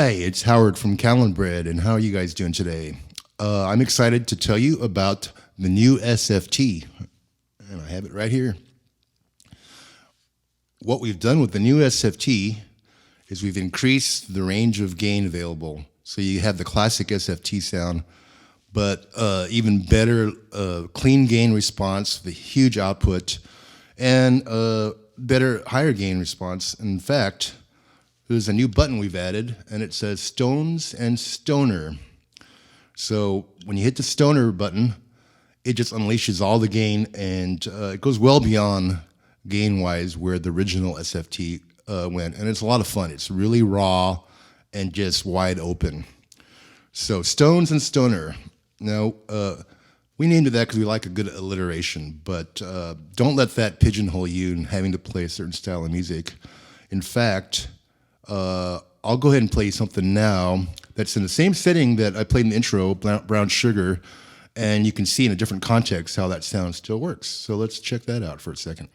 Hi, it's Howard from Catalinbread, and how are you guys doing today? I'm excited to tell you about the new SFT, and I have it right here. What we've done with the new SFT is we've increased the range of gain available. So you have the classic SFT sound, but even better clean gain response, the huge output, and better higher gain response. In fact, there's a new button we've added, and it says Stones and Stoner. So when you hit the Stoner button, it just unleashes all the gain, and it goes well beyond gain-wise where the original SFT went. And it's a lot of fun. It's really raw and just wide open. So Stones and Stoner. Now, we named it that because we like a good alliteration, but don't let that pigeonhole you in having to play a certain style of music. In fact, I'll go ahead and play something now that's in the same setting that I played in the intro, Brown Sugar, and you can see in a different context how that sound still works. So let's check that out for a second.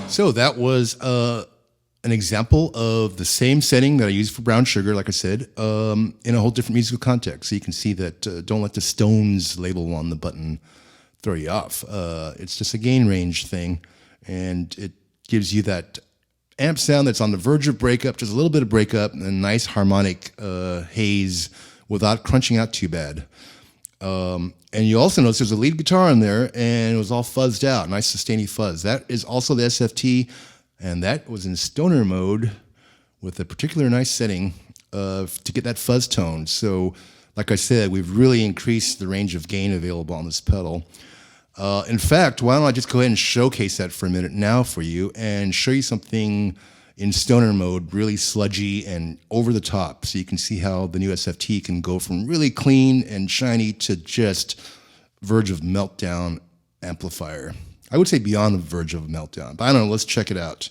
So that was an example of the same setting that I used for Brown Sugar, like I said, in a whole different musical context. So you can see that don't let the Stones label on the button throw you off. It's just a gain range thing, and it gives you that amp sound that's on the verge of breakup, just a little bit of breakup, and a nice harmonic haze without crunching out too bad. And you also notice there's a lead guitar in there, and it was all fuzzed out, nice sustaining fuzz. That is also the SFT, and that was in stoner mode with a particular nice setting to get that fuzz tone. So, like I said, we've really increased the range of gain available on this pedal. In fact, why don't I just go ahead and showcase that for a minute now for you and show you something in stoner mode, really sludgy and over the top, so you can see how the new SFT can go from really clean and shiny to just verge of meltdown amplifier. I would say beyond the verge of meltdown, but I don't know, let's check it out.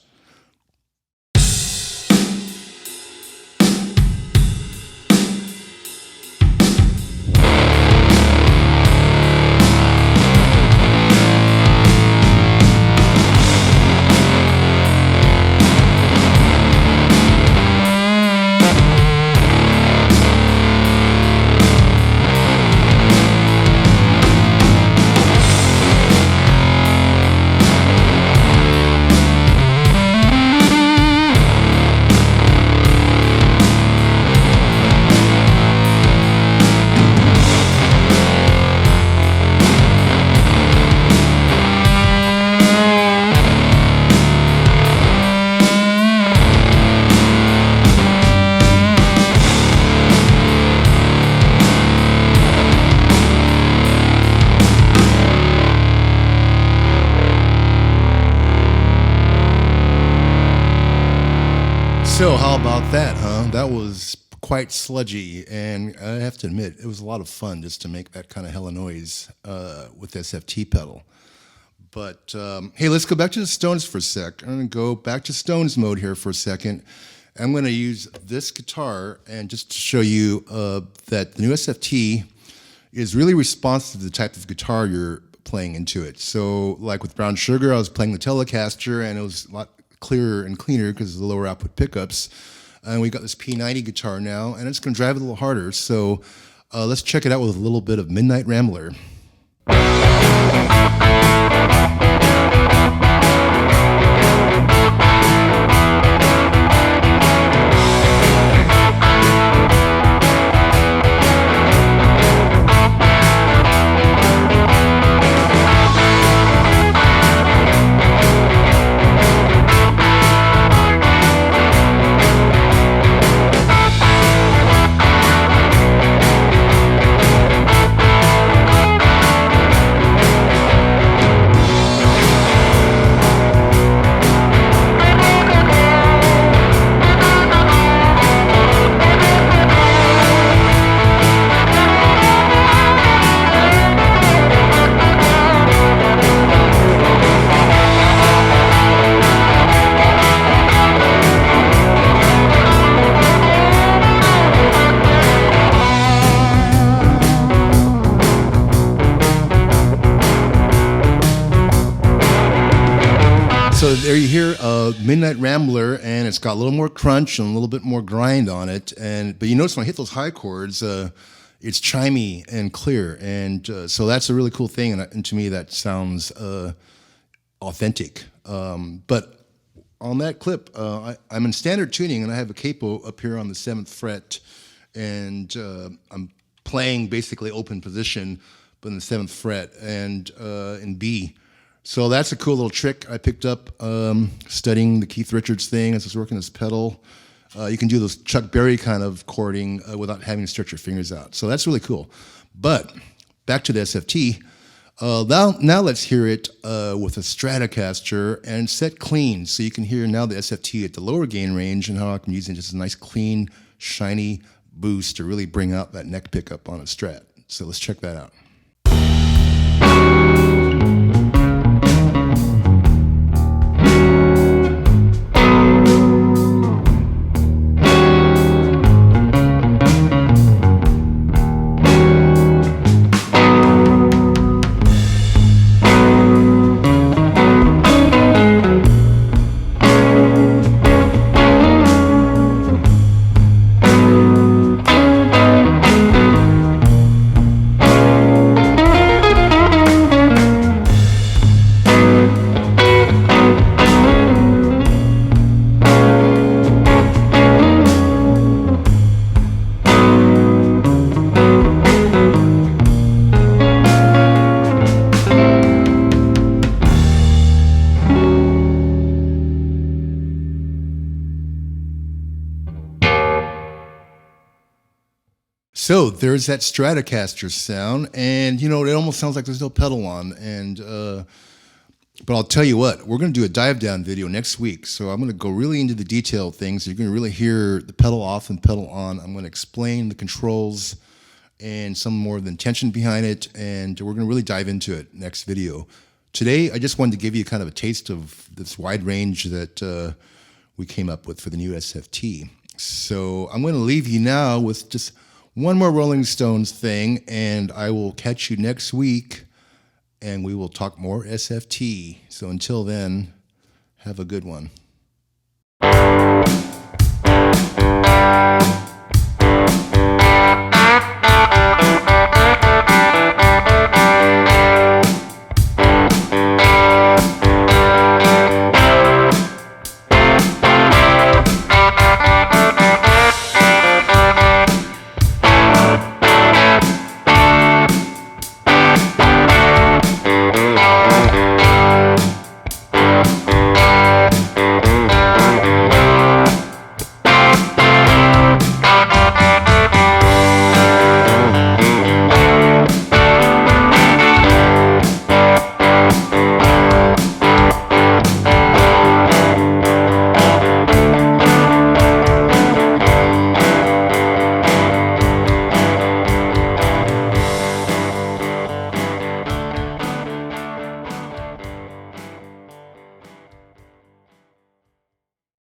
So how about that, huh? That was quite sludgy, and I have to admit, it was a lot of fun just to make that kind of hella noise with the SFT pedal. But hey, let's go back to the Stones for a sec. I'm going to go back to Stones mode here for a second. I'm going to use this guitar and just to show you that the new SFT is really responsive to the type of guitar you're playing into it. So like with Brown Sugar, I was playing the Telecaster, and it was a lot clearer and cleaner because of the lower output pickups. And we got this P90 guitar now, and it's going to drive it a little harder. So let's check it out with a little bit of Midnight Rambler. So there you hear Midnight Rambler, and it's got a little more crunch and a little bit more grind on it. But you notice when I hit those high chords, it's chimey and clear, and so that's a really cool thing. And to me, that sounds authentic. But on that clip, I'm in standard tuning, and I have a capo up here on the 7th fret, and I'm playing basically open position, but in the 7th fret and in B. So that's a cool little trick I picked up studying the Keith Richards thing as I was working this pedal. You can do those Chuck Berry kind of chording without having to stretch your fingers out. So that's really cool. But back to the SFT. Now let's hear it with a Stratocaster and set clean. So you can hear now the SFT at the lower gain range and how I can use it just a nice clean, shiny boost to really bring out that neck pickup on a Strat. So let's check that out. So there's that Stratocaster sound, and it almost sounds like there's no pedal on. But I'll tell you what, we're going to do a dive down video next week. So I'm going to go really into the detailed things. You're going to really hear the pedal off and pedal on. I'm going to explain the controls and some more of the intention behind it, and we're going to really dive into it next video. Today, I just wanted to give you kind of a taste of this wide range that we came up with for the new SFT. So I'm going to leave you now with just one more Rolling Stones thing, and I will catch you next week, and we will talk more SFT. So until then, have a good one.